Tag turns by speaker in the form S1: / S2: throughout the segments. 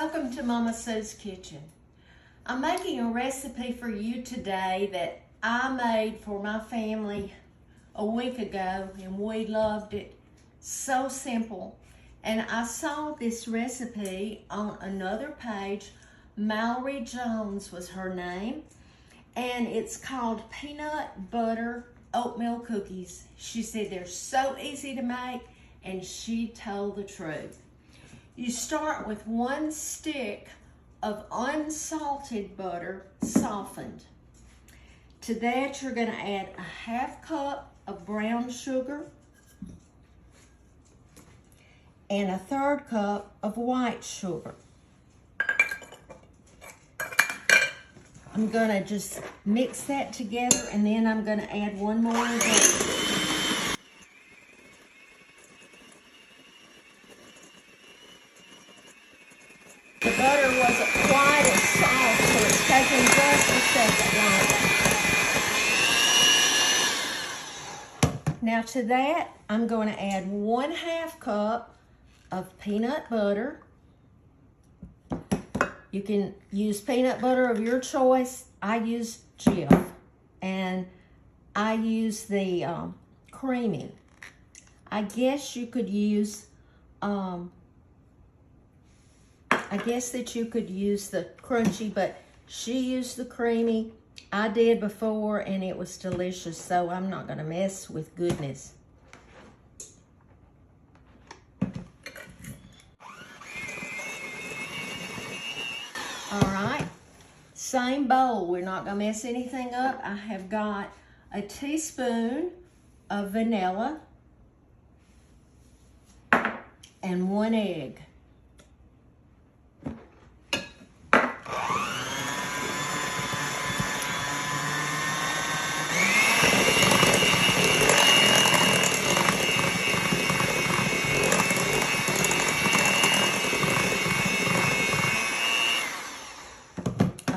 S1: welcome to Mama Sue's Kitchen. I'm making a recipe for you today that I made for my family a week ago and we loved it. So simple. And I saw this recipe on another page. Mallory Jones was her name. And it's called Peanut Butter Oatmeal Cookies. She said they're so easy to make, and she told the truth. You start with 1 stick of unsalted butter, softened. To that, you're going to add a 1/2 cup of brown sugar and a 1/3 cup of white sugar. I'm going to just mix that together, and then I'm going to add one more ingredient. The butter wasn't quite as soft, so it's taking just a second longer. Now to that, I'm going to add 1/2 cup of peanut butter. You can use peanut butter of your choice. I use Jif, and I use the creamy. I guess you could use I guess that you could use the crunchy, but she used the creamy. I did before, and it was delicious, so I'm not going to mess with goodness. All right, same bowl. We're not going to mess anything up. I have got a teaspoon of vanilla and 1 egg.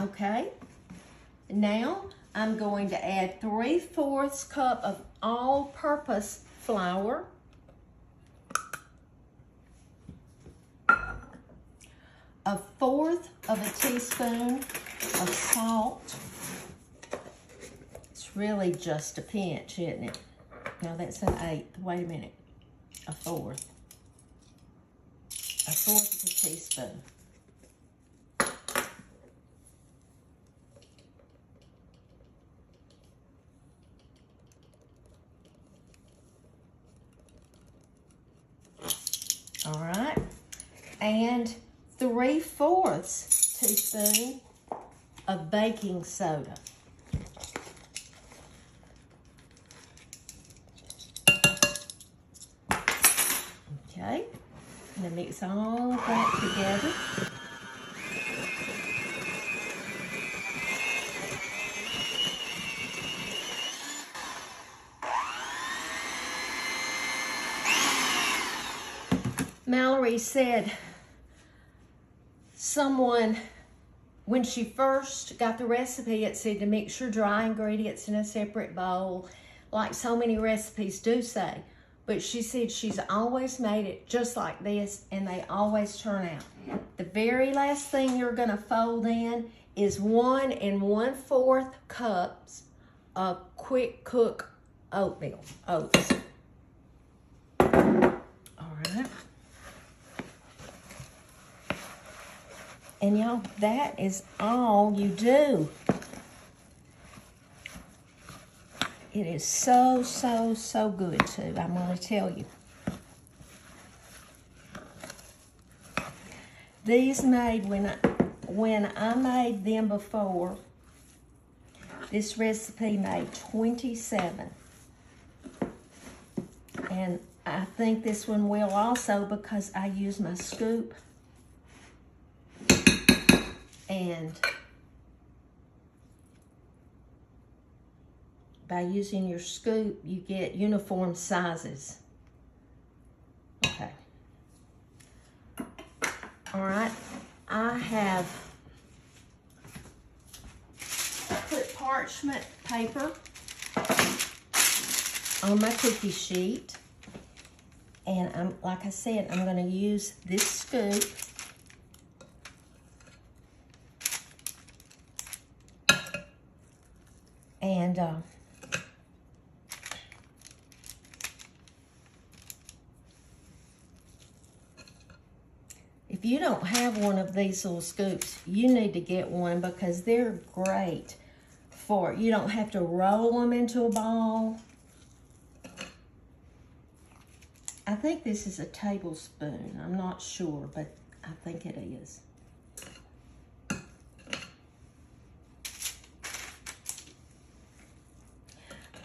S1: Okay, now I'm going to add 3/4 cup of all-purpose flour, a 1/4 of a teaspoon of salt. It's really just a pinch, isn't it? No, that's an 1/8. Wait a minute. A 1/4. A 1/4 of a teaspoon. All right, and 3/4 teaspoon of baking soda. Okay, I'm gonna mix all of that together. Mallory said when she first got the recipe, it said to mix your dry ingredients in a separate bowl, like so many recipes do say. But she said she's always made it just like this, and they always turn out. The very last thing you're going to fold in is 1 1/4 cups of quick cook oatmeal, oats. All right. And y'all, that is all you do. It is so, so, so good too, I'm going to tell you. These made when I made them before, this recipe made 27. And I think this one will also, because I use my scoop. And by using your scoop, you get uniform sizes. Okay. All right. I have put parchment paper on my cookie sheet. And like I said, I'm going to use this scoop if you don't have one of these little scoops, you need to get one because they're great for, you don't have to roll them into a ball. I think this is a tablespoon. I'm not sure, but I think it is.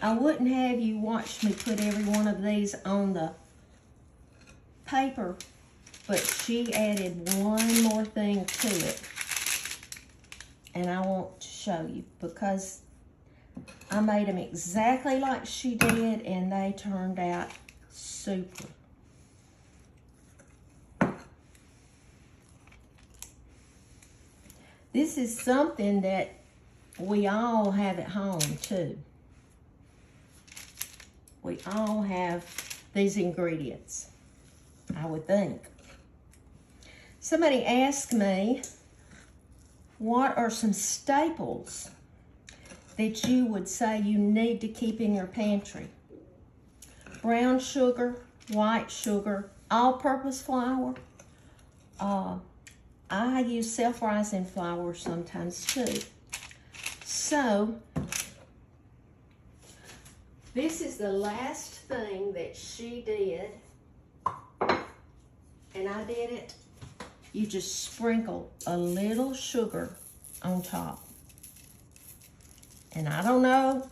S1: I wouldn't have you watch me put every one of these on the paper, but she added one more thing to it. And I want to show you because I made them exactly like she did and they turned out super. This is something that we all have at home too. We all have these ingredients, I would think. Somebody asked me, what are some staples that you would say you need to keep in your pantry? Brown sugar, white sugar, all-purpose flour. I use self-rising flour sometimes too. So, this is the last thing that she did, and I did it. You just sprinkle a little sugar on top. And I don't know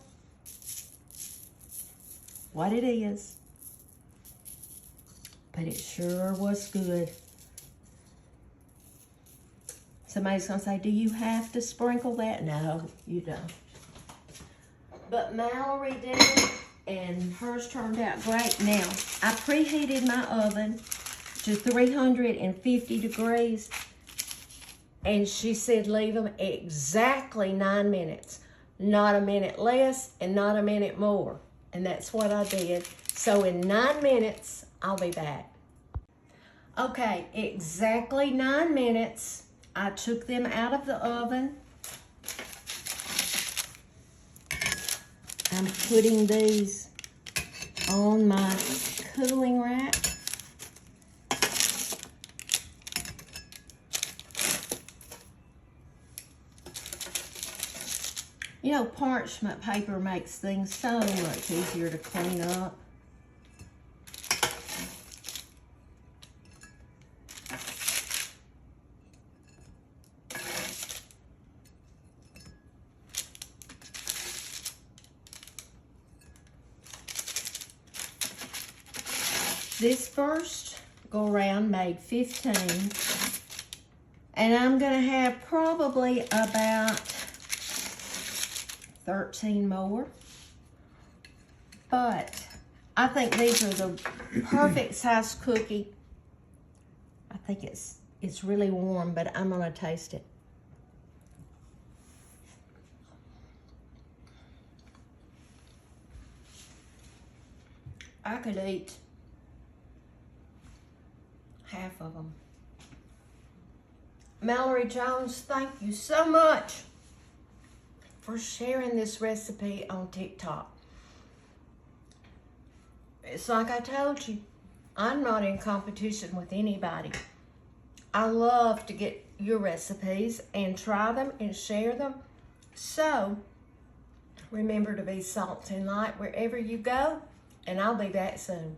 S1: what it is, but it sure was good. Somebody's gonna say, do you have to sprinkle that? No, you don't. But Mallory did, and hers turned out great. Now, I preheated my oven to 350 degrees, and she said leave them exactly 9 minutes. Not a minute less and not a minute more. And that's what I did. So in 9 minutes, I'll be back. Okay, exactly 9 minutes. I took them out of the oven. I'm putting these on my cooling rack. You know, parchment paper makes things so much easier to clean up. This first go around made 15, and I'm gonna have probably about 13 more, but I think these are the perfect size cookie. I think it's really warm, but I'm gonna taste it. I could eat half of them. Mallory Jones, thank you so much for sharing this recipe on TikTok. It's like I told you, I'm not in competition with anybody. I love to get your recipes and try them and share them. So remember to be salt and light wherever you go, and I'll be back soon.